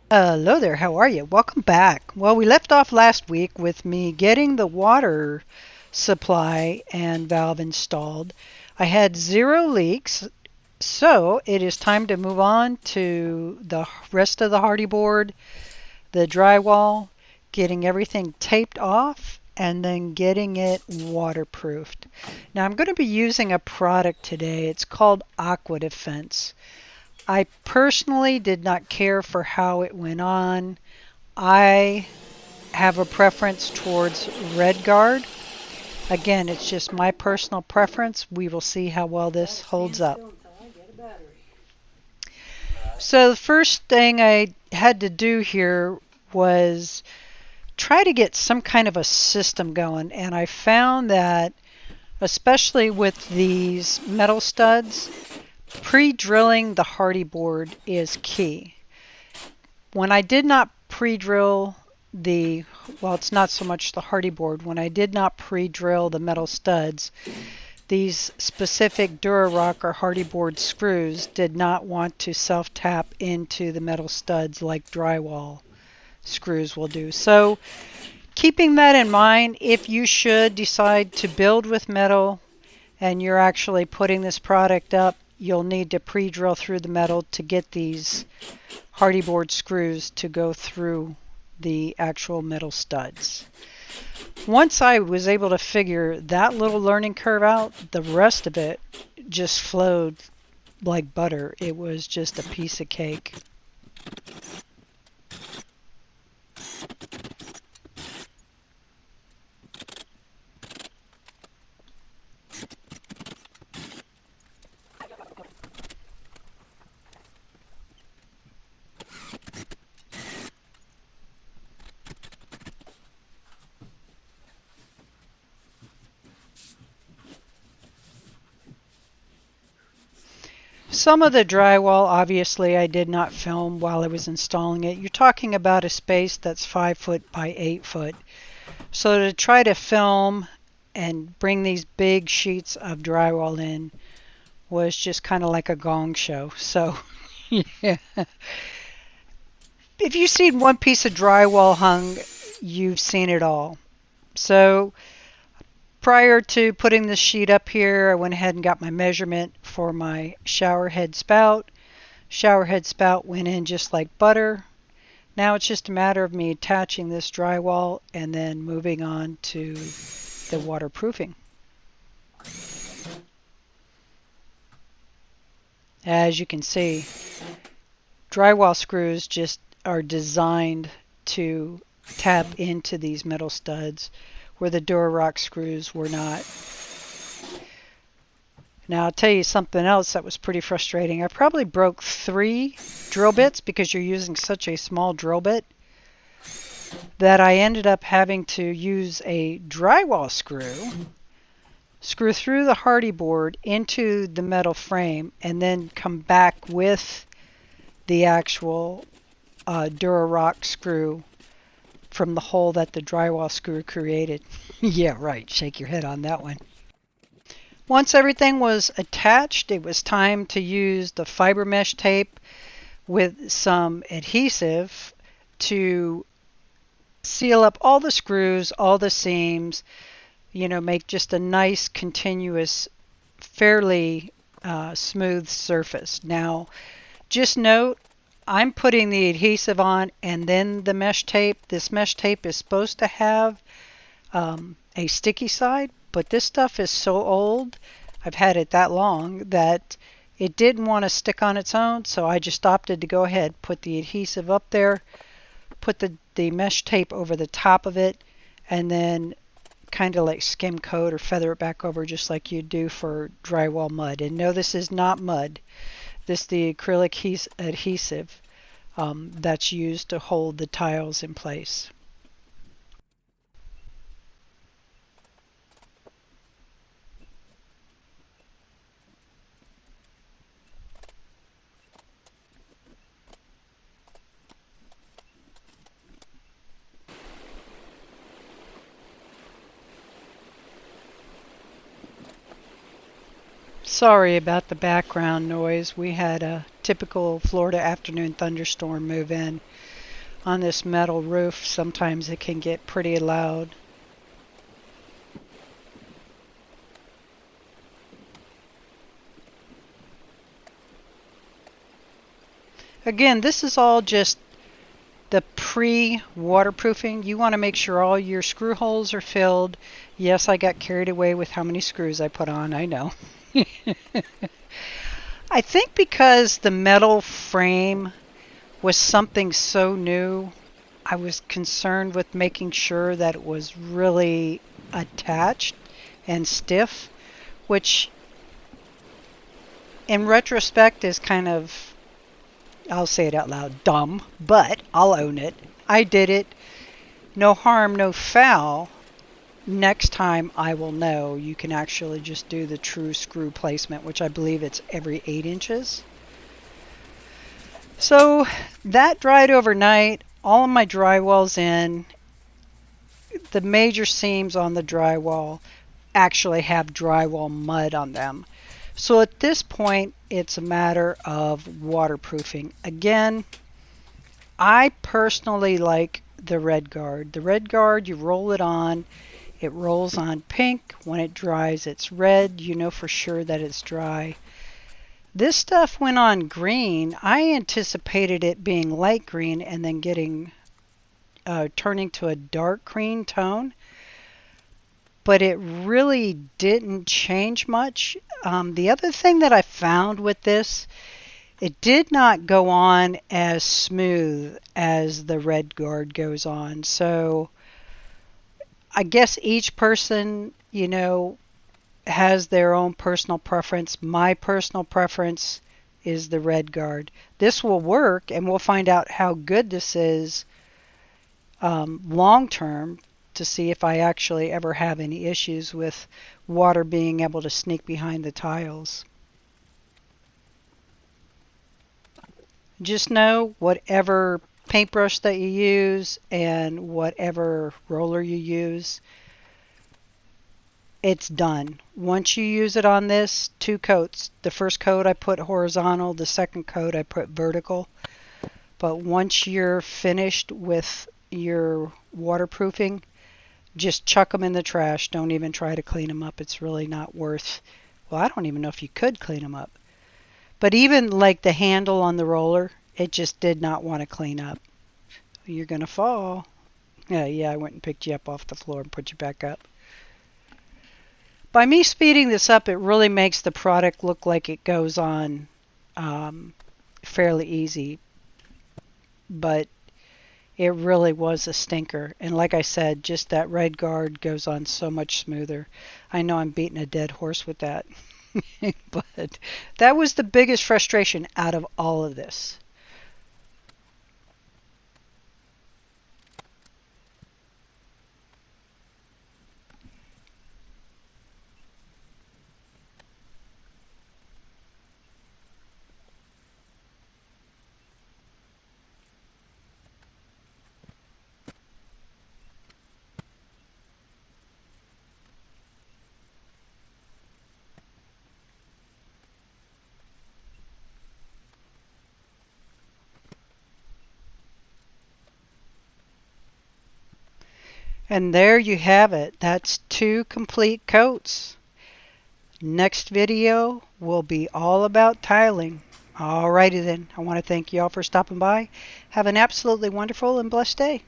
Hello there, how are you? Welcome back. Well, we left off last week with me getting the water supply and valve installed. I had zero leaks, so it is time to move on to the rest of the hardy board, the drywall, getting everything taped off, and then getting it waterproofed. Now, I'm going to be using a product today. It's called Aqua Defense. I personally did not care for how it went on. I have a preference towards Red Guard. Again, it's just my personal preference. We will see how well this holds up. So the first thing I had to do here was try to get some kind of a system going, and I found that especially with these metal studs, pre-drilling the hardy board is key. When I did not pre-drill it's not so much the hardy board, when I did not pre-drill the metal studs, these specific Durarock or hardy board screws did not want to self-tap into the metal studs like drywall screws will do. So keeping that in mind, if you should decide to build with metal and you're actually putting this product up, you'll need to pre-drill through the metal to get these hardy board screws to go through the actual metal studs. Once I was able to figure that little learning curve out, the rest of it just flowed like butter. It was just a piece of cake. Some of the drywall, obviously, I did not film while I was installing it. You're talking about a space that's 5 foot by 8 foot. So to try to film and bring these big sheets of drywall in was just kind of like a gong show. So, yeah. If you've seen one piece of drywall hung, you've seen it all. So prior to putting this sheet up here, I went ahead and got my measurement for my shower head spout. Shower head spout went in just like butter. Now it's just a matter of me attaching this drywall and then moving on to the waterproofing. As you can see, drywall screws just are designed to tap into these metal studs where the Durarock screws were not. Now I'll tell you something else that was pretty frustrating. I probably broke 3 drill bits because you're using such a small drill bit that I ended up having to use a drywall screw through the hardy board into the metal frame, and then come back with the actual Durarock screw from the hole that the drywall screw created. Yeah, right. Shake your head on that one. Once everything was attached, it was time to use the fiber mesh tape with some adhesive to seal up all the screws, all the seams, make just a nice, continuous, fairly smooth surface. Now, just note, I'm putting the adhesive on and then the mesh tape. This mesh tape is supposed to have a sticky side, but this stuff is so old, I've had it that long, that it didn't want to stick on its own, so I just opted to go ahead, put the adhesive up there, put the mesh tape over the top of it, and then kind of like skim coat or feather it back over just like you do for drywall mud. And no, this is not mud. This is the acrylic adhesive that's used to hold the tiles in place. Sorry about the background noise. We had a typical Florida afternoon thunderstorm move in. on this metal roof, sometimes it can get pretty loud. Again, this is all just the pre-waterproofing. You want to make sure all your screw holes are filled. Yes, I got carried away with how many screws I put on, I know. I think because the metal frame was something so new, I was concerned with making sure that it was really attached and stiff, which in retrospect is kind of, I'll say it out loud, dumb, but I'll own it. I did it. No harm, no foul. Next time I will know you can actually just do the true screw placement, which I believe it's every 8 inches. So that dried overnight. All of my drywall's in. The major seams on the drywall actually have drywall mud on them. So at this point, it's a matter of waterproofing. Again, I personally like the Red Guard. The Red Guard, you roll it on. It rolls on pink. When it dries, it's red. You know for sure that it's dry. This stuff went on green. I anticipated it being light green and then turning to a dark green tone. But it really didn't change much. The other thing that I found with this, it did not go on as smooth as the Red Guard goes on. So I guess each person, has their own personal preference. My personal preference is the Red Guard. This will work, and we'll find out how good this is long term, to see if I actually ever have any issues with water being able to sneak behind the tiles. Just know whatever paintbrush that you use and whatever roller you use, it's done. Once you use it on this, 2 coats. The first coat I put horizontal, the second coat I put vertical. But once you're finished with your waterproofing, just chuck them in the trash. Don't even try to clean them up. It's really not worth. Well, I don't even know if you could clean them up. But even like the handle on the roller, it just did not want to clean up. You're going to fall. Yeah, I went and picked you up off the floor and put you back up. By me speeding this up, it really makes the product look like it goes on fairly easy. But it really was a stinker. And like I said, just that Red Guard goes on so much smoother. I know I'm beating a dead horse with that. But that was the biggest frustration out of all of this. And there you have it. That's 2 complete coats. Next video will be all about tiling. Alrighty then. I want to thank you all for stopping by. Have an absolutely wonderful and blessed day.